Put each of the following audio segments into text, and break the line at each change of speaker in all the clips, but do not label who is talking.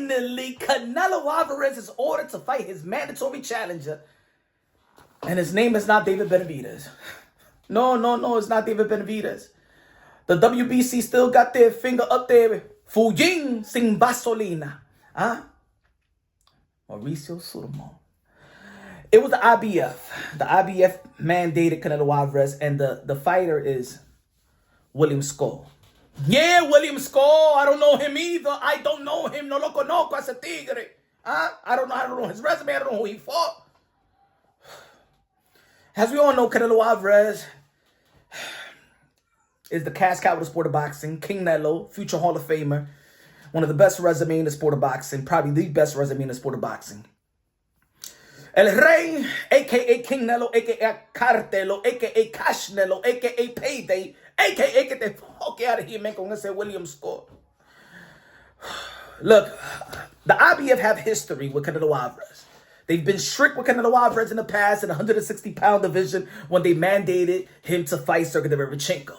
finally, Canelo Alvarez is ordered to fight his mandatory challenger. And his name is not David Benavidez. No, it's not David Benavidez. The WBC still got their finger up there. Fujin sin gasolina. Huh? Mauricio Surumo. It was the IBF. The IBF mandated Canelo Alvarez, and the fighter is William Skull. Yeah, William Skull. I don't know him either. I don't know him. No lo conozco a ese tigre. Huh? I don't know his resume. I don't know who he fought. As we all know, Canelo Alvarez is the cash cow of the sport of boxing. King Canelo, future Hall of Famer. One of the best resume in the sport of boxing. Probably the best resume in the sport of boxing. El Rey, a.k.a. King Canelo, a.k.a. Cartelo, a.k.a. Cashnelo, a.k.a. Payday, a.k.a. Get the fuck out of here, man. I'm going to say William Scott. Look, the IBF have history with Canelo Alvarez. They've been strict with Canelo Alvarez in the past in the 160-pound division when they mandated him to fight Sergey Derevchenko.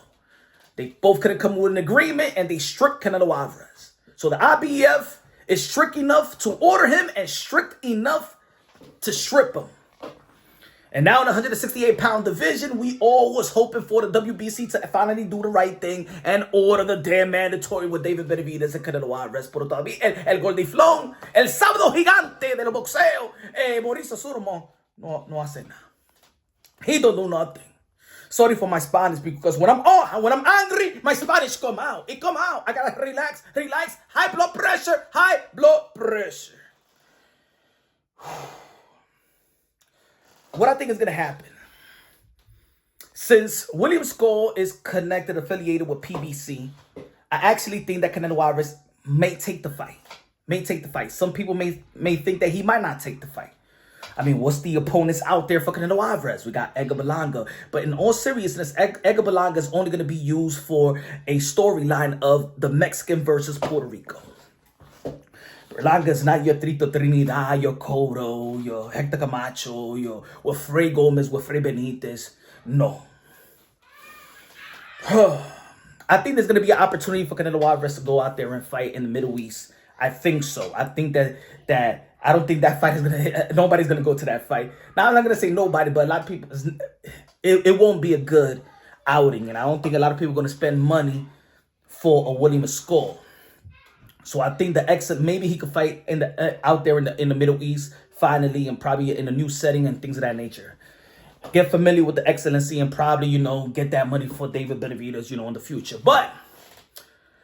They both couldn't come with an agreement, and they strict Canelo Alvarez. So the IBF is strict enough to order him and strict enough to strip him. And now in the 168-pound division, we all was hoping for the WBC to finally do the right thing and order the damn mandatory with David Benavidez and Canelo Alvarez. Pero todavía el gordiflón, el sábado gigante del boxeo, Mauricio Surumo, no hace nada. He don't do nothing. Sorry for my Spanish, because when I'm angry, my Spanish come out. It come out. I gotta relax. High blood pressure. What I think is going to happen, since William Skull is connected, affiliated with PBC, I actually think that Canelo Alvarez may take the fight. Some people may think that he might not take the fight. I mean, what's the opponents out there for Canelo Alvarez? We got Edgar Berlanga. But in all seriousness, Edgar Berlanga is only going to be used for a storyline of the Mexican versus Puerto Rico. Berlanga is not your Trito Trinidad, your Cotto, your Hector Camacho, your Wilfred Gomez, Wilfred Benitez. No. I think there's going to be an opportunity for Canelo Alvarez to go out there and fight in the Middle East. I think so. I think that I don't think that fight is going to... Nobody's going to go to that fight. Now, I'm not going to say nobody, but a lot of people... It won't be a good outing. And I don't think a lot of people are going to spend money for a William Skull. So I think maybe he could fight out there in the Middle East finally, and probably in a new setting and things of that nature. Get familiar with the excellency and probably, get that money for David Benavidez, in the future. But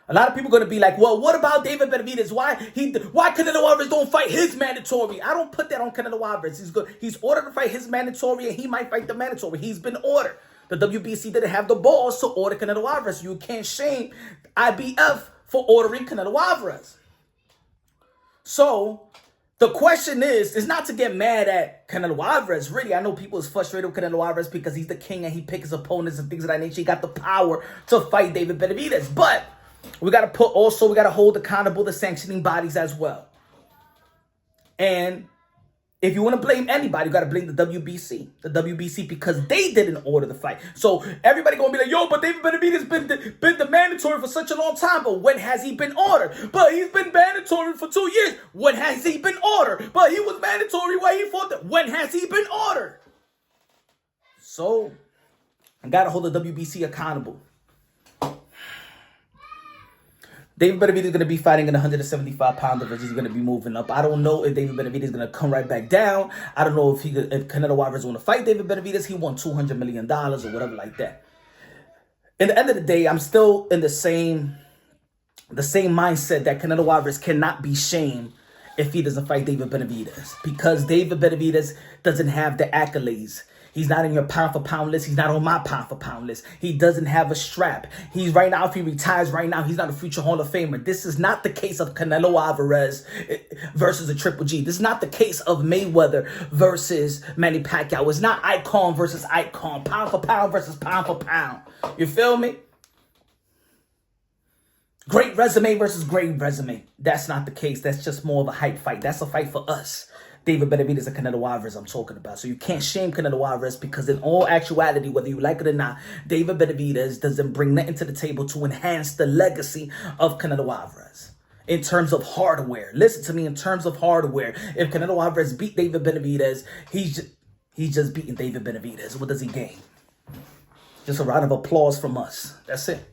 a lot of people are going to be like, well, what about David Benavidez? Why Canelo Alvarez don't fight his mandatory? I don't put that on Canelo Alvarez. He's ordered to fight his mandatory, and he might fight the mandatory. He's been ordered. The WBC didn't have the balls to order Canelo Alvarez. You can't shame IBF for ordering Canelo Alvarez. So the question is not to get mad at Canelo Alvarez. Really, I know people is frustrated with Canelo Alvarez because he's the king and he picks his opponents and things of that nature. He got the power to fight David Benavidez. But we got to hold accountable the sanctioning bodies as well. And if you want to blame anybody, you got to blame the WBC. The WBC, because they didn't order the fight. So everybody going to be like, yo, but David Benavidez been the mandatory for such a long time. But when has he been ordered? But he's been mandatory for 2 years. When has he been ordered? But he was mandatory while he fought. When has he been ordered? So I got to hold the WBC accountable. David Benavidez is going to be fighting in the 175-pound division. He's going to be moving up. I don't know if David Benavidez is going to come right back down. I don't know if Canelo Alvarez want to fight David Benavidez. He won $200 million or whatever like that. In the end of the day, I'm still in the same mindset that Canelo Alvarez cannot be shamed if he doesn't fight David Benavidez, because David Benavidez doesn't have the accolades. He's not in your pound-for-pound list. He's not on my pound-for-pound list. He doesn't have a strap. He's right now, if he retires right now, he's not a future Hall of Famer. This is not the case of Canelo Alvarez versus a Triple G. This is not the case of Mayweather versus Manny Pacquiao. It's not icon versus icon. Pound-for-pound versus pound-for-pound. You feel me? Great resume versus great resume. That's not the case. That's just more of a hype fight. That's a fight for us. David Benavidez and Canelo Alvarez I'm talking about. So you can't shame Canelo Alvarez, because in all actuality, whether you like it or not, David Benavidez doesn't bring nothing to the table to enhance the legacy of Canelo Alvarez. in terms of hardware. Listen to me, in terms of hardware. If Canelo Alvarez beat David Benavidez, he's just beating David Benavidez. What does he gain? Just a round of applause from us. That's it.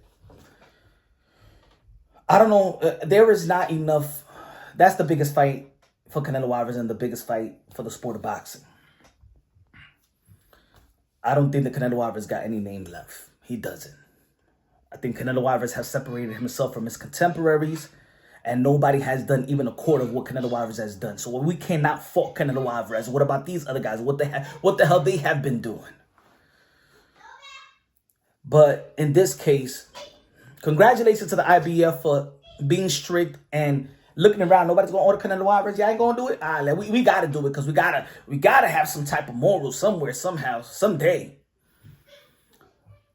I don't know. There is not enough. That's the biggest fight for Canelo Alvarez and the biggest fight for the sport of boxing. I don't think that Canelo Alvarez got any name left. He doesn't. I think Canelo Alvarez has separated himself from his contemporaries, and nobody has done even a quarter of what Canelo Alvarez has done. So we cannot fault Canelo Alvarez. What about these other guys? What the hell they have been doing? But in this case, congratulations to the IBF for being strict and looking around. Nobody's gonna order Canelo Alvarez. Y'all ain't gonna do it. We gotta do it because we gotta have some type of moral somewhere, somehow, someday.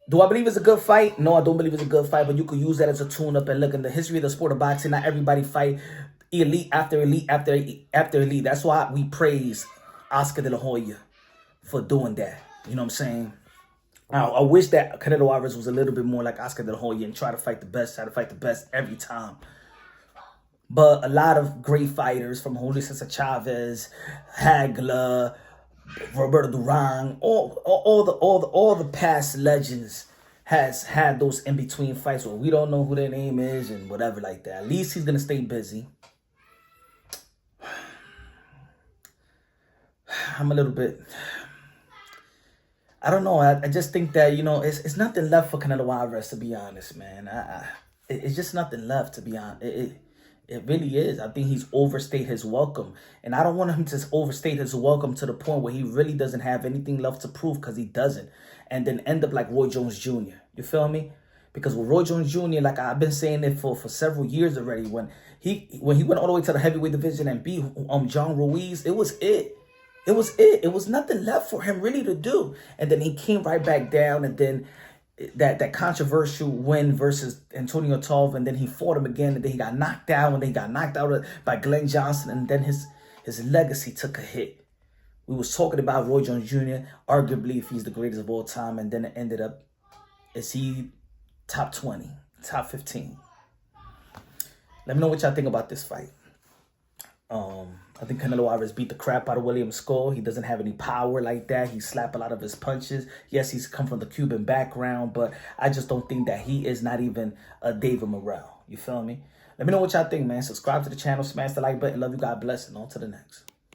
Do I believe it's a good fight? No, I don't believe it's a good fight, but you could use that as a tune-up and look in the history of the sport of boxing. Not everybody fight elite after elite after elite. That's why we praise Oscar de la Hoya for doing that. You know what I'm saying? I wish that Canelo Alvarez was a little bit more like Oscar de la Hoya and try to fight the best every time. But a lot of great fighters, from Julio Cesar Chavez, Hagler, Roberto Duran, all the past legends has had those in between fights where we don't know who their name is and whatever like that. At least he's gonna stay busy. I'm a little bit. I don't know. I just think that, you know, it's nothing left for Canelo Alvarez, to be honest, man. It's just nothing left, to be honest. It really is. I think he's overstayed his welcome. And I don't want him to overstate his welcome to the point where he really doesn't have anything left to prove, because he doesn't. And then end up like Roy Jones Jr. You feel me? Because with Roy Jones Jr., like I've been saying it for several years already, when he went all the way to the heavyweight division and beat John Ruiz, it was it. It was it. It was nothing left for him really to do. And then he came right back down, and then that controversial win versus Antonio Tarver, and then he fought him again, and then he got knocked out, and then he got knocked out by Glenn Johnson, and then his legacy took a hit. We was talking about Roy Jones Jr., arguably if he's the greatest of all time, and then it ended up, is he top 20, top 15? Let me know what y'all think about this fight. I think Canelo Alvarez beat the crap out of William Skull. He doesn't have any power like that. He slapped a lot of his punches. Yes, he's come from the Cuban background, but I just don't think that he is not even a David Morrell. You feel me? Let me know what y'all think, man. Subscribe to the channel, smash the like button. Love you, God bless, and on to the next.